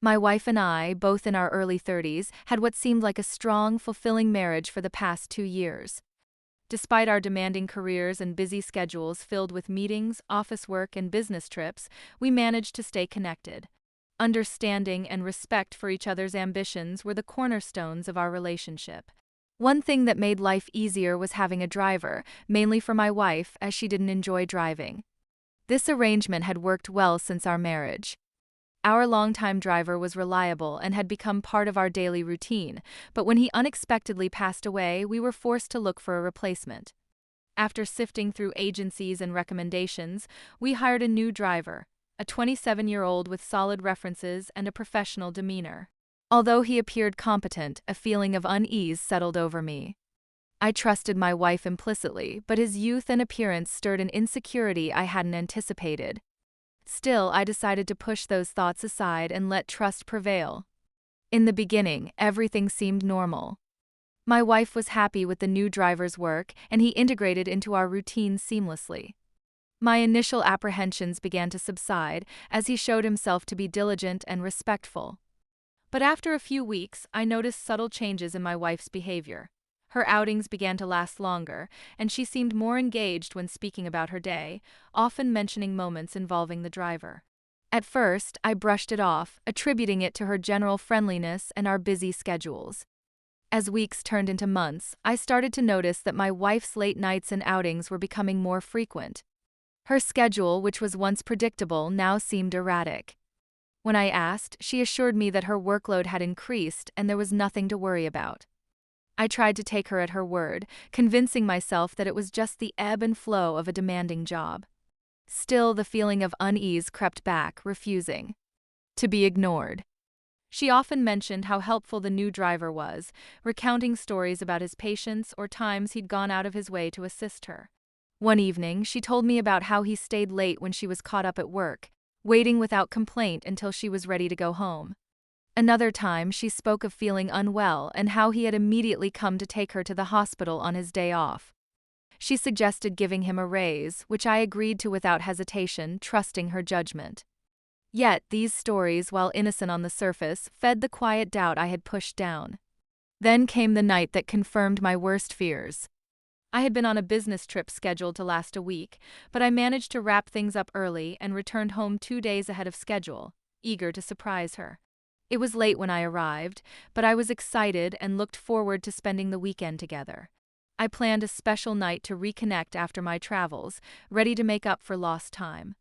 My wife and I, both in our early 30s, had what seemed like a strong, fulfilling marriage for the past 2 years. Despite our demanding careers and busy schedules filled with meetings, office work, and business trips, we managed to stay connected. Understanding and respect for each other's ambitions were the cornerstones of our relationship. One thing that made life easier was having a driver, mainly for my wife, as she didn't enjoy driving. This arrangement had worked well since our marriage. Our longtime driver was reliable and had become part of our daily routine, but when he unexpectedly passed away, we were forced to look for a replacement. After sifting through agencies and recommendations, we hired a new driver, a 27-year-old with solid references and a professional demeanor. Although he appeared competent, a feeling of unease settled over me. I trusted my wife implicitly, but his youth and appearance stirred an insecurity I hadn't anticipated. Still, I decided to push those thoughts aside and let trust prevail. In the beginning, everything seemed normal. My wife was happy with the new driver's work, and he integrated into our routine seamlessly. My initial apprehensions began to subside as he showed himself to be diligent and respectful. But after a few weeks, I noticed subtle changes in my wife's behavior. Her outings began to last longer, and she seemed more engaged when speaking about her day, often mentioning moments involving the driver. At first, I brushed it off, attributing it to her general friendliness and our busy schedules. As weeks turned into months, I started to notice that my wife's late nights and outings were becoming more frequent. Her schedule, which was once predictable, now seemed erratic. When I asked, she assured me that her workload had increased and there was nothing to worry about. I tried to take her at her word, convincing myself that it was just the ebb and flow of a demanding job. Still, the feeling of unease crept back, refusing to be ignored. She often mentioned how helpful the new driver was, recounting stories about his patience or times he'd gone out of his way to assist her. One evening, she told me about how he stayed late when she was caught up at work, waiting without complaint until she was ready to go home. Another time, she spoke of feeling unwell and how he had immediately come to take her to the hospital on his day off. She suggested giving him a raise, which I agreed to without hesitation, trusting her judgment. Yet, these stories, while innocent on the surface, fed the quiet doubt I had pushed down. Then came the night that confirmed my worst fears. I had been on a business trip scheduled to last a week, but I managed to wrap things up early and returned home 2 days ahead of schedule, eager to surprise her. It was late when I arrived, but I was excited and looked forward to spending the weekend together. I planned a special night to reconnect after my travels, ready to make up for lost time.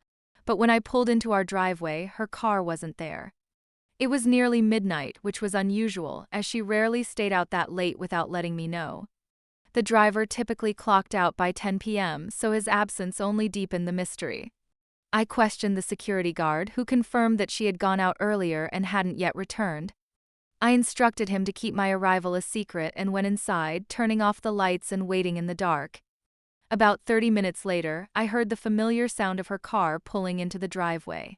But when I pulled into our driveway, her car wasn't there. It was nearly midnight, which was unusual, as she rarely stayed out that late without letting me know. The driver typically clocked out by 10 p.m., so his absence only deepened the mystery. I questioned the security guard, who confirmed that she had gone out earlier and hadn't yet returned. I instructed him to keep my arrival a secret and went inside, turning off the lights and waiting in the dark. About 30 minutes later, I heard the familiar sound of her car pulling into the driveway.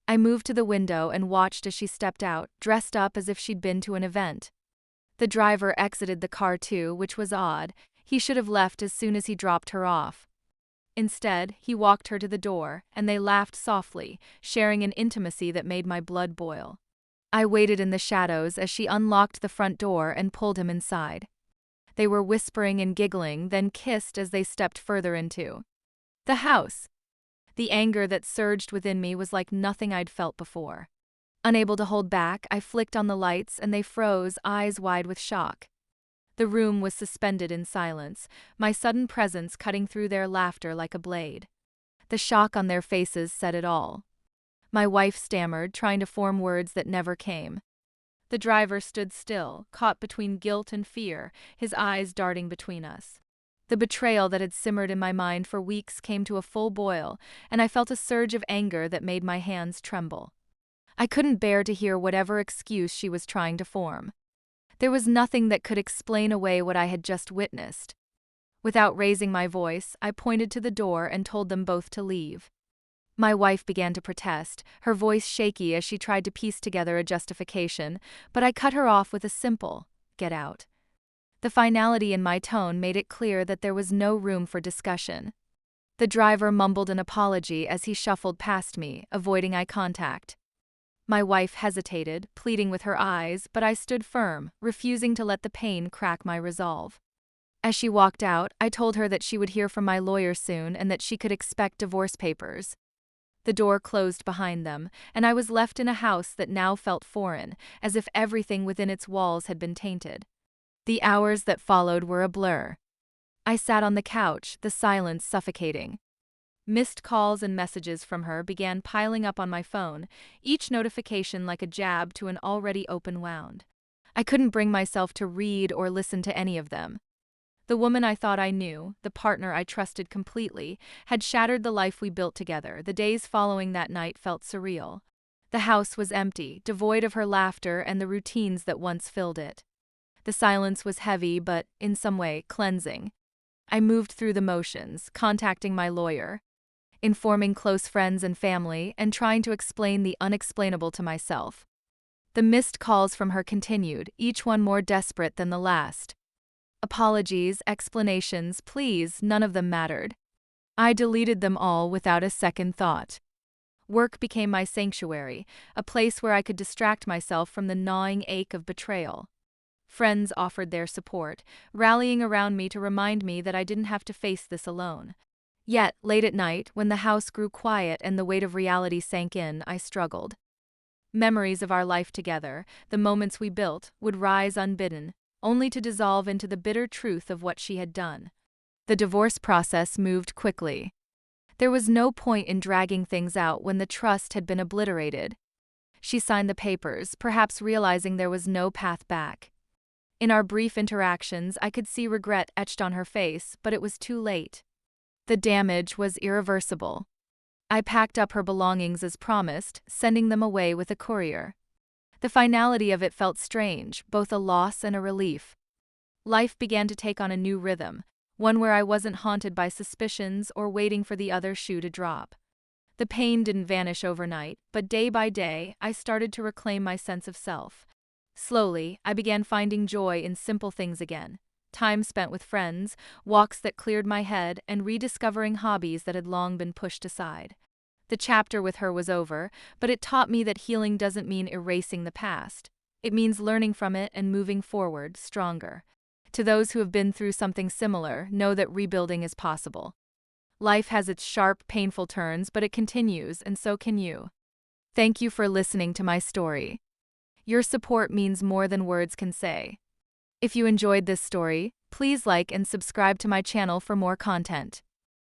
I moved to the window and watched as she stepped out, dressed up as if she'd been to an event. The driver exited the car too, which was odd. He should have left as soon as he dropped her off. Instead, he walked her to the door, and they laughed softly, sharing an intimacy that made my blood boil. I waited in the shadows as she unlocked the front door and pulled him inside. They were whispering and giggling, then kissed as they stepped further into the house. The anger that surged within me was like nothing I'd felt before. Unable to hold back, I flicked on the lights and they froze, eyes wide with shock. The room was suspended in silence, my sudden presence cutting through their laughter like a blade. The shock on their faces said it all. My wife stammered, trying to form words that never came. The driver stood still, caught between guilt and fear, his eyes darting between us. The betrayal that had simmered in my mind for weeks came to a full boil, and I felt a surge of anger that made my hands tremble. I couldn't bear to hear whatever excuse she was trying to form. There was nothing that could explain away what I had just witnessed. Without raising my voice, I pointed to the door and told them both to leave. My wife began to protest, her voice shaky as she tried to piece together a justification, but I cut her off with a simple, "Get out." The finality in my tone made it clear that there was no room for discussion. The driver mumbled an apology as he shuffled past me, avoiding eye contact. My wife hesitated, pleading with her eyes, but I stood firm, refusing to let the pain crack my resolve. As she walked out, I told her that she would hear from my lawyer soon and that she could expect divorce papers. The door closed behind them, and I was left in a house that now felt foreign, as if everything within its walls had been tainted. The hours that followed were a blur. I sat on the couch, the silence suffocating. Missed calls and messages from her began piling up on my phone, each notification like a jab to an already open wound. I couldn't bring myself to read or listen to any of them. The woman I thought I knew, the partner I trusted completely, had shattered the life we built together. The days following that night felt surreal. The house was empty, devoid of her laughter and the routines that once filled it. The silence was heavy but, in some way, cleansing. I moved through the motions, contacting my lawyer, informing close friends and family, and trying to explain the unexplainable to myself. The missed calls from her continued, each one more desperate than the last. Apologies, explanations, pleas, none of them mattered. I deleted them all without a second thought. Work became my sanctuary, a place where I could distract myself from the gnawing ache of betrayal. Friends offered their support, rallying around me to remind me that I didn't have to face this alone. Yet, late at night, when the house grew quiet and the weight of reality sank in, I struggled. Memories of our life together, the moments we built, would rise unbidden, only to dissolve into the bitter truth of what she had done. The divorce process moved quickly. There was no point in dragging things out when the trust had been obliterated. She signed the papers, perhaps realizing there was no path back. In our brief interactions, I could see regret etched on her face, but it was too late. The damage was irreversible. I packed up her belongings as promised, sending them away with a courier. The finality of it felt strange, both a loss and a relief. Life began to take on a new rhythm, one where I wasn't haunted by suspicions or waiting for the other shoe to drop. The pain didn't vanish overnight, but day by day, I started to reclaim my sense of self. Slowly, I began finding joy in simple things again. Time spent with friends, walks that cleared my head, and rediscovering hobbies that had long been pushed aside. The chapter with her was over, but it taught me that healing doesn't mean erasing the past. It means learning from it and moving forward, stronger. To those who have been through something similar, know that rebuilding is possible. Life has its sharp, painful turns, but it continues, and so can you. Thank you for listening to my story. Your support means more than words can say. If you enjoyed this story, please like and subscribe to my channel for more content.